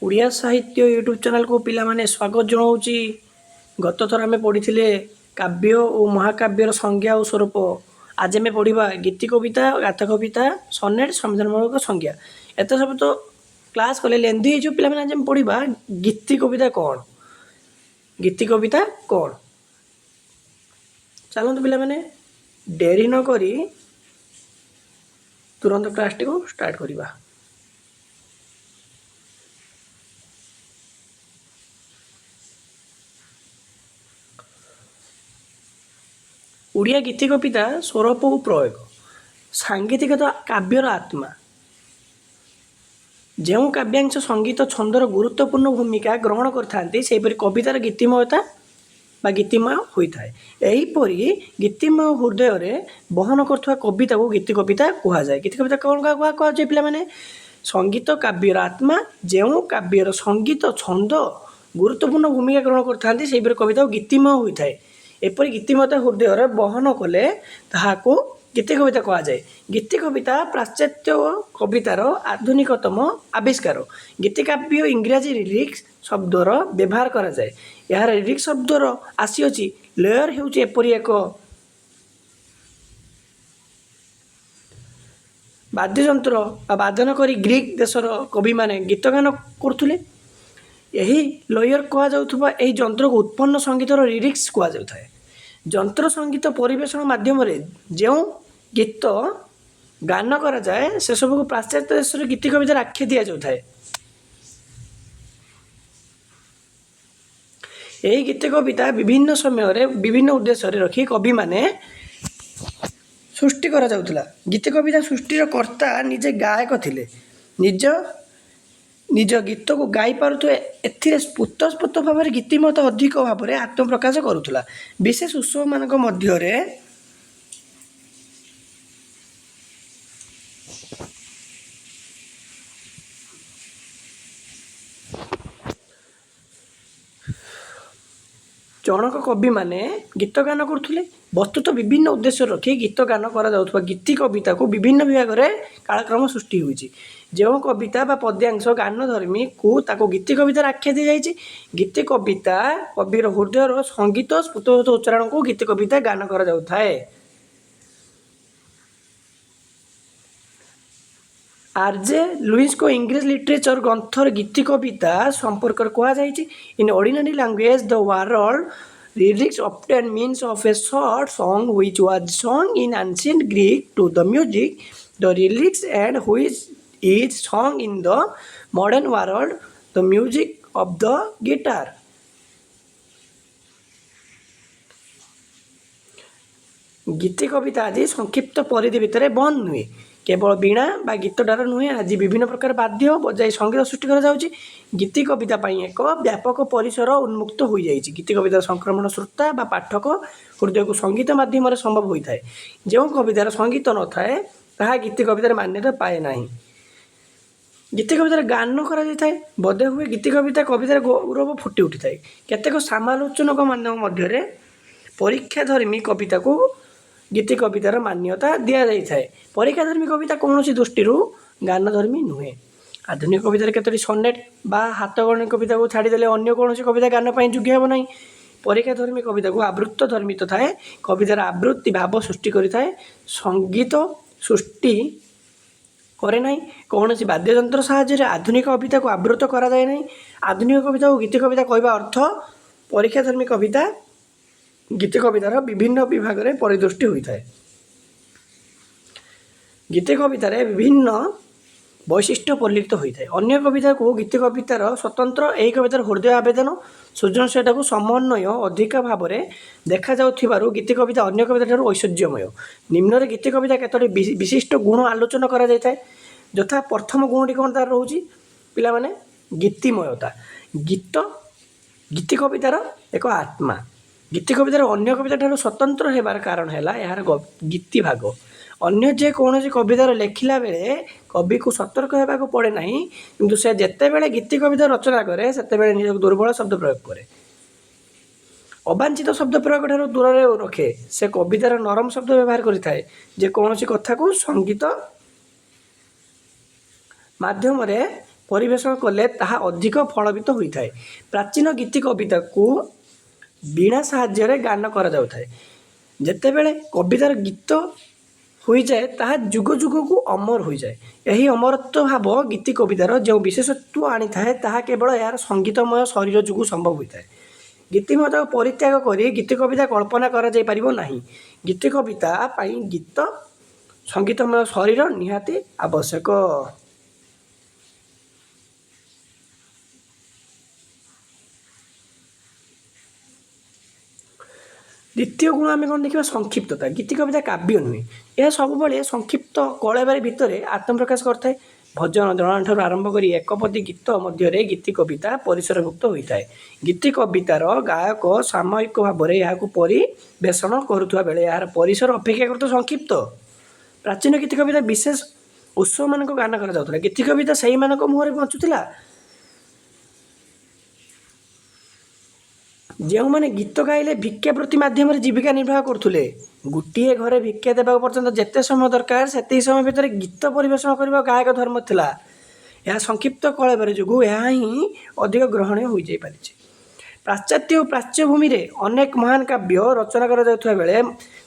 ଓଡ଼ିଆ ସାହିତ୍ୟ ୟୁଟ୍ୟୁବ୍ ଚ୍ୟାନେଲ୍‌କୁ ପିଲାମାନେ ସ୍ୱାଗତ ଜଣାଉଛି। ଗତ ଥର ଆମେ ପଢ଼ିଥିଲେ କାବ୍ୟ ଓ ମହାକାବ୍ୟର ସଂଜ୍ଞା ଓ ସ୍ୱରୂପ। ଆଜି ଆମେ ପଢ଼ିବା ଗୀତି କବିତା, ଗାଥା କବିତା, ସନେଟ୍, ସମ୍ବିଧାନମୂଳକ ସଂଜ୍ଞା। ଏତେ ସବୁ ତ କ୍ଲାସ୍ କଲେ ଲେନ୍ଦି ହେଇଯିବ ପିଲାମାନେ। ଆଜି ଆମେ ପଢ଼ିବା ଗୀତି କବିତା କ'ଣ? ଗୀତି କବିତା କ'ଣ? ଚାଲନ୍ତୁ ପିଲାମାନେ ଡେରି ନ କରି ତୁରନ୍ତ କ୍ଲାସ୍ଟିକୁ ଷ୍ଟାର୍ଟ କରିବା। ଓଡ଼ିଆ ଗୀତି କବିତା ସ୍ୱରୂପ ଓ ପ୍ରୟୋଗ। ସାଙ୍ଗୀତିକତା କାବ୍ୟର ଆତ୍ମା। ଯେଉଁ କାବ୍ୟାଂଶ ସଙ୍ଗୀତ ଛନ୍ଦର ଗୁରୁତ୍ୱପୂର୍ଣ୍ଣ ଭୂମିକା ଗ୍ରହଣ କରିଥାନ୍ତି ସେହିପରି କବିତାର ଗୀତିମୟତା ବା ଗୀତିମୟ ହୋଇଥାଏ। ଏହିପରି ଗୀତିମୟ ହୃଦୟରେ ବହନ କରୁଥିବା କବିତାକୁ ଗୀତି କବିତା କୁହାଯାଏ। ଗୀତି କବିତା କ'ଣ କୁହାଯାଏ ପିଲାମାନେ? ସଙ୍ଗୀତ କାବ୍ୟର ଆତ୍ମା। ଯେଉଁ କାବ୍ୟର ସଙ୍ଗୀତ ଛନ୍ଦ ଗୁରୁତ୍ୱପୂର୍ଣ୍ଣ ଭୂମିକା ଗ୍ରହଣ କରିଥାନ୍ତି ସେହିପରି କବିତାକୁ ଗୀତିମୟ ହୋଇଥାଏ। ଏପରି ଗୀତିମୟତା ହୃଦୟରେ ବହନ କଲେ ତାହାକୁ ଗୀତି କବିତା କୁହାଯାଏ। ଗୀତି କବିତା ପାଶ୍ଚାତ୍ୟ କବିତାର ଆଧୁନିକତମ ଆବିଷ୍କାର। ଗୀତି କାବ୍ୟ ଇଂରାଜୀ ଲିରିକ୍ସ ଶବ୍ଦର ବ୍ୟବହାର କରାଯାଏ। ଏହାର ଲିରିକ୍ସ ଶବ୍ଦର ଆସିଅଛି। ଲେୟର ହେଉଛି ଏପରି ଏକ ବାଦ୍ୟଯନ୍ତ୍ର ବା ବାଦନ କରି ଗ୍ରୀକ୍ ଦେଶର କବିମାନେ ଗୀତ ଗାନ କରୁଥିଲେ। ଏହି ଲେୟର କୁହାଯାଉଥିବା ଏହି ଯନ୍ତ୍ରକୁ ଉତ୍ପନ୍ନ ସଙ୍ଗୀତର ଲିରିକ୍ସ କୁହାଯାଉଥାଏ। ଯନ୍ତ୍ର ସଙ୍ଗୀତ ପରିବେଷଣ ମାଧ୍ୟମରେ ଯେଉଁ ଗୀତ ଗାନ କରାଯାଏ ସେସବୁକୁ ପାଶ୍ଚାତ୍ୟ ଦେଶରେ ଗୀତି କବିତାର ଆଖ୍ୟା ଦିଆଯାଉଥାଏ। ଏହି ଗୀତି କବିତା ବିଭିନ୍ନ ସମୟରେ ବିଭିନ୍ନ ଉଦ୍ଦେଶ୍ୟରେ ରଖି କବିମାନେ ସୃଷ୍ଟି କରାଯାଉଥିଲା। ଗୀତି କବିତା ସୃଷ୍ଟିର କର୍ତ୍ତା ନିଜେ ଗାୟକ ଥିଲେ। ନିଜ ଗୀତକୁ ଗାଇପାରୁଥିବା ଏଥିରେ ସ୍ଫୁଟସ୍ଫୁଟ ଭାବରେ ଗୀତିମୟତା ଅଧିକ ଭାବରେ ଆତ୍ମପ୍ରକାଶ କରୁଥିଲା। ବିଶେଷ ଉତ୍ସବମାନଙ୍କ ମଧ୍ୟରେ ଜଣକ କବିମାନେ ଗୀତ ଗାନ କରୁଥିଲେ। ବସ୍ତୁତଃ ବିଭିନ୍ନ ଉଦ୍ଦେଶ୍ୟ ରଖି ଗୀତ ଗାନ କରାଯାଉଥିବା ଗୀତି କବିତାକୁ ବିଭିନ୍ନ ବିଭାଗରେ କାଳକ୍ରମ ସୃଷ୍ଟି ହୋଇଛି। ଯେଉଁ କବିତା ବା ପଦ୍ୟାଂଶ ଗାନଧର୍ମୀକୁ ତାକୁ ଗୀତି କବିତାର ଆଖ୍ୟା ଦିଆଯାଇଛି। ଗୀତି କବିତା କବିର ହୃଦୟର ସଙ୍ଗୀତ ସ୍ଫୁଟସ୍ଫୁଟ ଉଚ୍ଚାରଣକୁ ଗୀତି କବିତା ଗାନ କରାଯାଉଥାଏ। ଆର୍.ଜେ. ଲୁଇସଙ୍କ ଇଂଲିଶ ଲିଟରେଚର ଗ୍ରନ୍ଥରେ ଗୀତି କବିତା ସମ୍ପର୍କରେ କୁହାଯାଇଛି। In ordinary language the word lyrics often means of a short song which was sung in ancient Greek to the music the lyrics and which is sung in the modern world the music of the guitar. ଗୀତି କବିତା ଆଜି ସଂକ୍ଷିପ୍ତ ପରିଧି ଭିତରେ ବନ୍ଦ ନୁହେଁ। କେବଳ ବୀଣା ବା ଗୀତଟାର ନୁହେଁ, ଆଜି ବିଭିନ୍ନ ପ୍ରକାର ବାଦ୍ୟ ବଜାଇ ସଙ୍ଗୀତ ସୃଷ୍ଟି କରାଯାଉଛି। ଗୀତି କବିତା ପାଇଁ ଏକ ବ୍ୟାପକ ପରିସର ଉନ୍ମୁକ୍ତ ହୋଇଯାଇଛି। ଗୀତି କବିତାର ସଂକ୍ରମଣ ଶ୍ରୋତା ବା ପାଠକ ହୃଦୟକୁ ସଙ୍ଗୀତ ମାଧ୍ୟମରେ ସମ୍ଭବ ହୋଇଥାଏ। ଯେଉଁ କବିତାର ସଙ୍ଗୀତ ନଥାଏ ତାହା ଗୀତି କବିତାର ମାନ୍ୟତା ପାଏ ନାହିଁ। ଗୀତି କବିତାରେ ଗାନ କରାଯାଇଥାଏ। ବୋଧ ହୁଏ ଗୀତି କବିତା କବିତାର ଗୌରବ ଫୁଟି ଉଠିଥାଏ। କେତେକ ସମାଲୋଚକମାନଙ୍କ ମଧ୍ୟରେ ପରୀକ୍ଷାଧର୍ମୀ କବିତାକୁ ଗୀତି କବିତାର ମାନ୍ୟତା ଦିଆଯାଇଥାଏ। ପରୀକ୍ଷାଧର୍ମୀ କବିତା କୌଣସି ଦୃଷ୍ଟିରୁ ଗାନଧର୍ମୀ ନୁହେଁ। ଆଧୁନିକ କବିତାରେ କେତୋଟି ସନେଟ୍ ବା ହାତଗଣତି କବିତାକୁ ଛାଡ଼ିଦେଲେ ଅନ୍ୟ କୌଣସି କବିତା ଗାନ ପାଇଁ ଯୋଗ୍ୟ ହେବ ନାହିଁ। ପରୀକ୍ଷାଧର୍ମୀ କବିତାକୁ ଆବୃତ୍ତ ଧର୍ମିତ ଥାଏ। କବିତାର ଆବୃତ୍ତି ଭାବ ସୃଷ୍ଟି କରିଥାଏ, ସଙ୍ଗୀତ ସୃଷ୍ଟି କରେ ନାହିଁ। କୌଣସି ବାଦ୍ୟଯନ୍ତ୍ର ସାହାଯ୍ୟରେ ଆଧୁନିକ କବିତାକୁ ଆବୃତ୍ତ କରାଯାଏ ନାହିଁ। ଆଧୁନିକ କବିତାକୁ ଗୀତି କବିତା କହିବା ଅର୍ଥ ପରୀକ୍ଷାଧର୍ମୀ କବିତା ଗୀତି କବିତାର ବିଭିନ୍ନ ବିଭାଗରେ ପରିଦୃଷ୍ଟି ହୋଇଥାଏ। ଗୀତି କବିତାରେ ବିଭିନ୍ନ ବୈଶିଷ୍ଟ୍ୟ ପରିଲକ୍ଷିତ ହୋଇଥାଏ। ଅନ୍ୟ କବିତାକୁ ଗୀତି କବିତାର ସ୍ୱତନ୍ତ୍ର ଏହି କବିତାର ହୃଦୟ ଆବେଦନ ସୃଜନଶୀଳତାକୁ ସମନ୍ୱୟ ଅଧିକ ଭାବରେ ଦେଖାଯାଉଥିବାରୁ ଗୀତି କବିତା ଅନ୍ୟ କବିତା ଠାରୁ ଐଶ୍ୱର୍ଯ୍ୟମୟ। ନିମ୍ନରେ ଗୀତି କବିତା କେତୋଟି ବିଶିଷ୍ଟ ଗୁଣ ଆଲୋଚନା କରାଯାଇଥାଏ। ଯଥା ପ୍ରଥମ ଗୁଣଟି କ'ଣ ତାର ରହୁଛି ପିଲାମାନେ? ଗୀତିମୟତା। ଗୀତି କବିତାର ଏକ ଆତ୍ମା। ଗୀତି କବିତାର ଅନ୍ୟ କବିତା ଠାରୁ ସ୍ୱତନ୍ତ୍ର ହେବାର କାରଣ ହେଲା ଏହାର ଗୀତି ଭାଗ। ଅନ୍ୟ ଯେକୌଣସି କବିତାର ଲେଖିଲା ବେଳେ କବିକୁ ସତର୍କ ହେବାକୁ ପଡ଼େ ନାହିଁ, କିନ୍ତୁ ସେ ଯେତେବେଳେ ଗୀତି କବିତା ରଚନା କରେ ସେତେବେଳେ ନିଜକୁ ଦୁର୍ବଳ ଶବ୍ଦ ପ୍ରୟୋଗ କରେ, ଅବାଞ୍ଛିତ ଶବ୍ଦ ପ୍ରୟୋଗ ଠାରୁ ଦୂରରେ ରଖେ। ସେ କବିତାର ନରମ ଶବ୍ଦ ବ୍ୟବହାର କରିଥାଏ। ଯେକୌଣସି କଥାକୁ ସଙ୍ଗୀତ ମାଧ୍ୟମରେ ପରିବେଷଣ କଲେ ତାହା ଅଧିକ ଫଳବିତ ହୋଇଥାଏ। ପ୍ରାଚୀନ ଗୀତି କବିତାକୁ ବୀଣା ସାହାଯ୍ୟରେ ଗାନ କରାଯାଉଥାଏ। ଯେତେବେଳେ କବିତାର ଗୀତ ହୋଇଯାଏ ତାହା ଯୁଗ ଯୁଗକୁ ଅମର ହୋଇଯାଏ। ଏହି ଅମରତ୍ୱ ଭାବ ଗୀତି କବିତାର ଯେଉଁ ବିଶେଷତ୍ୱ ଆଣିଥାଏ ତାହା କେବଳ ଏହାର ସଙ୍ଗୀତମୟ ଶରୀର ଯୋଗୁଁ ସମ୍ଭବ ହୋଇଥାଏ। ଗୀତିମୟତାକୁ ପରିତ୍ୟାଗ କରି ଗୀତି କବିତା କଳ୍ପନା କରାଯାଇପାରିବ ନାହିଁ। ଗୀତି କବିତା ପାଇଁ ଗୀତ ସଙ୍ଗୀତମୟ ଶରୀର ନିହାତି ଆବଶ୍ୟକ। ଦ୍ୱିତୀୟ ଗୁଣ ଆମେ କ'ଣ ଦେଖିବା? ସଂକ୍ଷିପ୍ତତା। ଗୀତି କବିତା କାବ୍ୟ ନୁହେଁ, ଏହା ସବୁବେଳେ ସଂକ୍ଷିପ୍ତ କଳେବାରୀ ଭିତରେ ଆତ୍ମପ୍ରକାଶ କରିଥାଏ। ଭଜନ ଜଣାଣଠାରୁ ଆରମ୍ଭ କରି ଏକପଦୀ ଗୀତ ମଧ୍ୟରେ ଗୀତି କବିତା ପରିସରଭୁକ୍ତ ହୋଇଥାଏ। ଗୀତି କବିତାର ଗାୟକ ସାମୟିକ ଭାବରେ ଏହାକୁ ପରିବେଷଣ କରୁଥିବା ବେଳେ ଏହାର ପରିସର ଅପେକ୍ଷାକୃତ ସଂକ୍ଷିପ୍ତ। ପ୍ରାଚୀନ ଗୀତି କବିତା ବିଶେଷ ଉତ୍ସବମାନଙ୍କ ଗାନ କରାଯାଉଥିଲା। ଗୀତି କବିତା ସେହିମାନଙ୍କ ମୁହଁରେ ବଞ୍ଚୁଥିଲା ଯେଉଁମାନେ ଗୀତ ଗାଇଲେ ଭିକ୍ଷାବୃତ୍ତି ମାଧ୍ୟମରେ ଜୀବିକା ନିର୍ବାହ କରୁଥିଲେ। ଗୋଟିଏ ଘରେ ଭିକ୍ଷା ଦେବାକୁ ପର୍ଯ୍ୟନ୍ତ ଯେତେ ସମୟ ଦରକାର ସେତିକି ସମୟ ଭିତରେ ଗୀତ ପରିବେଷଣ କରିବା ଗାୟକ ଧର୍ମ ଥିଲା। ଏହା ସଂକ୍ଷିପ୍ତ କଳେବର ଯୋଗୁଁ ଏହା ହିଁ ଅଧିକ ଗ୍ରହଣୀୟ ହୋଇଯାଇପାରିଛି। ପାଶ୍ଚାତ୍ୟ ଓ ପ୍ରାଚ୍ୟ ଭୂମିରେ ଅନେକ ମହାନ କାବ୍ୟ ରଚନା କରାଯାଉଥିବା ବେଳେ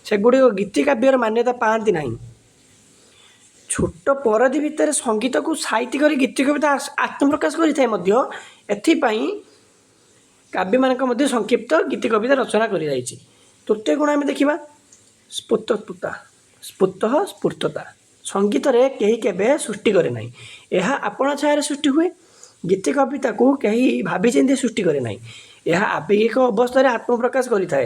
ସେଗୁଡ଼ିକ ଗୀତି କାବ୍ୟର ମାନ୍ୟତା ପାଆନ୍ତି ନାହିଁ। ଛୋଟ ପରଧି ଭିତରେ ସଙ୍ଗୀତକୁ ସାଇତି କରି ଗୀତି କବିତା ଆତ୍ମପ୍ରକାଶ କରିଥାଏ ମଧ୍ୟ। ଏଥିପାଇଁ କାବ୍ୟମାନଙ୍କ ମଧ୍ୟ ସଂକ୍ଷିପ୍ତ ଗୀତି କବିତା ରଚନା କରାଯାଇଛି। ତୃତୀୟ ଗୁଣ ଆମେ ଦେଖିବା ସ୍ଫୁର୍ତ୍ତତା। ସଙ୍ଗୀତରେ କେହି କେବେ ସୃଷ୍ଟି କରେ ନାହିଁ, ଏହା ଆପଣା ଛାୟାରେ ସୃଷ୍ଟି ହୁଏ। ଗୀତି କବିତାକୁ କେହି ଭାବିଚିନ୍ତି ସୃଷ୍ଟି କରେ ନାହିଁ, ଏହା ଆବେଗିକ ଅବସ୍ଥାରେ ଆତ୍ମପ୍ରକାଶ କରିଥାଏ।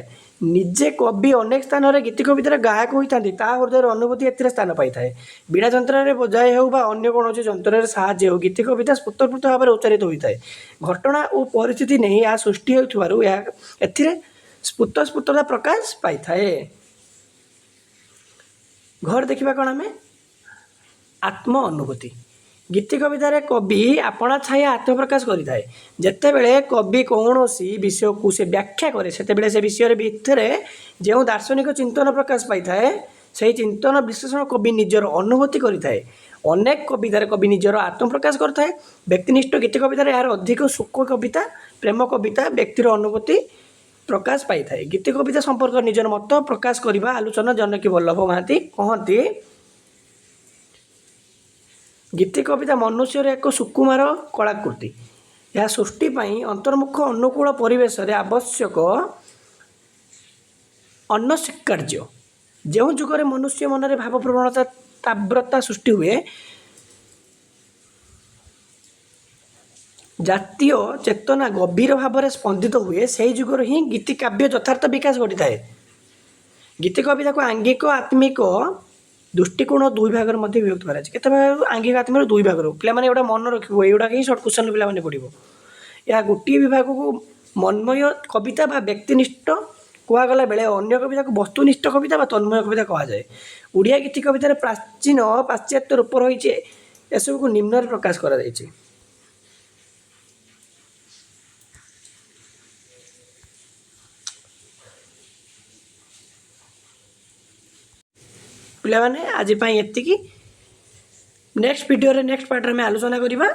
ନିଜେ କବି ଅନେକ ସ୍ଥାନରେ ଗୀତି କବିତାର ଗାୟକ ହୋଇଥାନ୍ତି, ତା ହୃଦୟର ଅନୁଭୂତି ଏଥିରେ ସ୍ଥାନ ପାଇଥାଏ। ବୀଣା ଯନ୍ତ୍ରରେ ବଜାଇ ହେଉ ବା ଅନ୍ୟ କୌଣସି ଯନ୍ତ୍ରରେ ସାହାଯ୍ୟ ହେଉ ଗୀତି କବିତା ସ୍ଫୁର୍ତ୍ତ ଭାବରେ ଉଚ୍ଚାରିତ ହୋଇଥାଏ। ଘଟଣା ଓ ପରିସ୍ଥିତି ନେଇ ଏହା ସୃଷ୍ଟି ହେଉଥିବାରୁ ଏଥିରେ ସ୍ଫୁର୍ତ୍ତତା ପ୍ରକାଶ ପାଇଥାଏ। ଘରେ ଦେଖିବା କ'ଣ ଆମେ? ଆତ୍ମ ଅନୁଭୂତି। ଗୀତି କବିତାରେ କବି ଆପଣା ଛାୟା ଆତ୍ମପ୍ରକାଶ କରିଥାଏ। ଯେତେବେଳେ କବି କୌଣସି ବିଷୟକୁ ସେ ବ୍ୟାଖ୍ୟା କରେ ସେତେବେଳେ ସେ ବିଷୟରେ ଭିତରେ ଯେଉଁ ଦାର୍ଶନିକ ଚିନ୍ତନ ପ୍ରକାଶ ପାଇଥାଏ ସେହି ଚିନ୍ତନ ବିଶ୍ଳେଷଣ କବି ନିଜର ଅନୁଭୂତି କରିଥାଏ। ଅନେକ କବିତାରେ କବି ନିଜର ଆତ୍ମପ୍ରକାଶ କରିଥାଏ। ବ୍ୟକ୍ତିନିଷ୍ଠ ଗୀତି କବିତାରେ ଏହାର ଅଧିକ ସୁଖ କବିତା, ପ୍ରେମ କବିତା ବ୍ୟକ୍ତିର ଅନୁଭୂତି ପ୍ରକାଶ ପାଇଥାଏ। ଗୀତି କବିତା ସମ୍ପର୍କରେ ନିଜର ମତ ପ୍ରକାଶ କରିବା ଆଲୋଚନା ଜନକୀ ବଲ୍ଲଭ ମହାନ୍ତି କହନ୍ତି, ଗୀତି କବିତା ମନୁଷ୍ୟର ଏକ ସୁକୁମାର କଳାକୃତି। ଏହା ସୃଷ୍ଟି ପାଇଁ ଅନ୍ତର୍ମୁଖ ଅନୁକୂଳ ପରିବେଶରେ ଆବଶ୍ୟକ ଅନସ୍ୱୀକାର୍ଯ୍ୟ। ଯେଉଁ ଯୁଗରେ ମନୁଷ୍ୟ ମନରେ ଭାବପ୍ରବଣତା ତୀବ୍ରତା ସୃଷ୍ଟି ହୁଏ, ଜାତୀୟ ଚେତନା ଗଭୀର ଭାବରେ ସ୍ପନ୍ଦିତ ହୁଏ, ସେହି ଯୁଗରୁ ହିଁ ଗୀତି କାବ୍ୟ ଯଥାର୍ଥ ବିକାଶ ଘଟିଥାଏ। ଗୀତି କବିତାକୁ ଆଙ୍ଗିକ ଆତ୍ମିକ ଦୃଷ୍ଟିକୋଣ ଦୁଇ ଭାଗରେ ମଧ୍ୟ ବିଭକ୍ତ କରାଯାଇଛି। କେତେ ଭାଗରୁ? ଆଙ୍ଗିକ ଆତ୍ମିକ ଦୁଇ ଭାଗରୁ। ପିଲାମାନେ ଏଗୁଡ଼ା ମନେ ରଖିବ, ଏଗୁଡ଼ାକ ହିଁ ସର୍ଟ କ୍ୱେଶ୍ଚନ୍ ପିଲାମାନେ ପଢ଼ିବ। ଏହା ଗୋଟିଏ ବିଭାଗକୁ ମନ୍ମୟ କବିତା ବା ବ୍ୟକ୍ତିନିଷ୍ଠ କୁହାଗଲା ବେଳେ ଅନ୍ୟ କବିତାକୁ ବସ୍ତୁନିଷ୍ଠ କବିତା ବା ତନ୍ମୟ କବିତା କୁହାଯାଏ। ଓଡ଼ିଆ ଗୀତି କବିତାରେ ପ୍ରାଚୀନ ପାଶ୍ଚାତ୍ୟ ରୂପ ରହିଛି, ଏସବୁକୁ ନିମ୍ନରେ ପ୍ରକାଶ କରାଯାଇଛି। ପିଲାମାନେ ଆଜି ପାଇଁ ଏତିକି। ନେକ୍ସଟ ଭିଡ଼ିଓରେ ନେକ୍ସଟ ପାର୍ଟରେ ଆମେ ଆଲୋଚନା କରିବା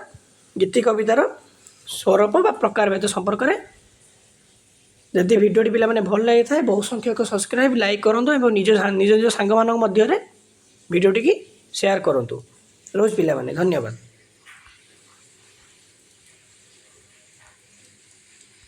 ଗୀତି କବିତାର ସ୍ୱରୂପ ବା ପ୍ରକାରଭେଦ ସମ୍ପର୍କରେ। ଯଦି ଭିଡ଼ିଓଟି ପିଲାମାନେ ଭଲ ଲାଗିଥାଏ ବହୁ ସଂଖ୍ୟକ ସବସ୍କ୍ରାଇବ୍ ଲାଇକ୍ କରନ୍ତୁ ଏବଂ ନିଜ ନିଜ ସାଙ୍ଗମାନଙ୍କ ମଧ୍ୟରେ ଭିଡ଼ିଓଟିକି ସେୟାର କରନ୍ତୁ। ରହୁଛି ପିଲାମାନେ, ଧନ୍ୟବାଦ।